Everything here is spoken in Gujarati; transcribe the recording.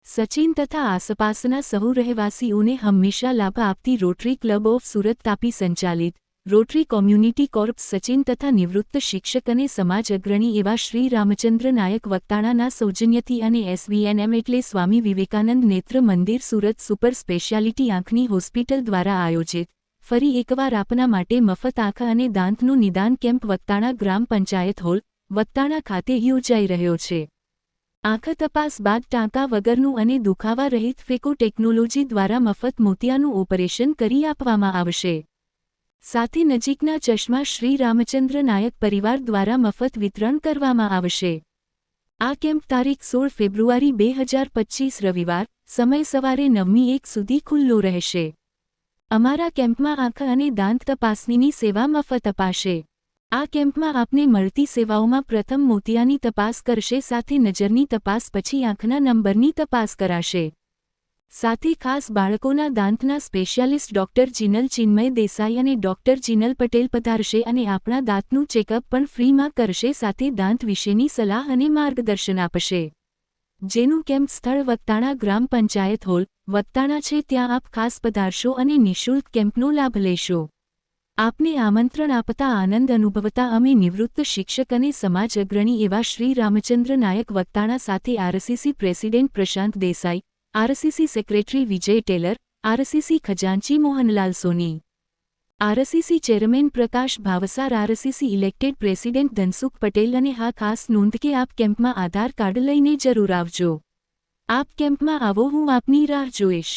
સચિન તથા આસપાસના સહુ રહેવાસીઓને હંમેશા લાભ આપતી rotary club of Surat Tapi સંચાલિત રોટરી કોમ્યુનિટી કોર્પ સચિન તથા નિવૃત્ત શિક્ષક અને સમાજ અગ્રણી એવા શ્રી રામચંદ્ર નાયક વક્તાણાના સૌજન્યથી અને SVNM એટલે સ્વામી વિવેકાનંદ નેત્ર મંદિર સુરત સુપર સ્પેશિયાલિટી આંખની હોસ્પિટલ દ્વારા આયોજિત ફરી એકવાર આપના માટે મફત આંખ અને દાંતનું નિદાન કેમ્પ વક્તાણા ગ્રામ પંચાયત હોલ વક્તાણા ખાતે યોજાઈ રહ્યો છે। આંખ તપાસ બાદ ટાંકા વગરનું અને દુખાવા રહિત ફેકો ટેકનોલોજી દ્વારા મફત મોતિયાનું ઓપરેશન કરી આપવામાં આવશે। સાથે નજીકના ચશ્મા શ્રી રામચંદ્ર નાયક પરિવાર દ્વારા મફત વિતરણ કરવામાં આવશે। આ કેમ્પ તારીખ 16 ફેબ્રુઆરી 2025 રવિવાર સમય સવારે 9:01 સુધી ખુલ્લો રહેશે। અમારા કેમ્પમાં આંખ અને દાંત તપાસણીની સેવા મફત અપાશે। આ કેમ્પમાં આપને મળતી સેવાઓમાં પ્રથમ મોતિયાની તપાસ કરશે સાથે નજરની તપાસ પછી આંખના નંબરની તપાસ કરાશે। સાથે ખાસ બાળકોના દાંતના સ્પેશિયાલિસ્ટ ડોક્ટર જીનલ ચિન્મય દેસાઈ અને ડોક્ટર જીનલ પટેલ પધારશે અને આપણા દાંતનું ચેકઅપ પણ ફ્રીમાં કરશે સાથે દાંત વિશેની સલાહ અને માર્ગદર્શન આપશે। જેનું કેમ્પ સ્થળ વક્તાણા ગ્રામ પંચાયત હોલ વક્તાણા છે ત્યાં આપ ખાસ પધારશો અને નિઃશુલ્ક કેમ્પનો લાભ લેશો। આપને આમંત્રણ આપતા આનંદ અનુભવતા અમે નિવૃત્ત શિક્ષક અને સમાજ અગ્રણી એવા શ્રી રામચંદ્ર નાયક વક્તાણા સાથે RCC president Prashant Desai, RCC secretary Vijay Tailor, RCC ખજાનચી Mohanlal Soni, RCC chairman Prakash Bhavsar, RCC elected president Dhansukh Patel અને હા ખાસ નોંધ કે આપ કેમ્પમાં આધાર કાર્ડ લઈને જરૂર આવજો। આપ કેમ્પમાં આવો, હું આપની રાહ જોઈશ।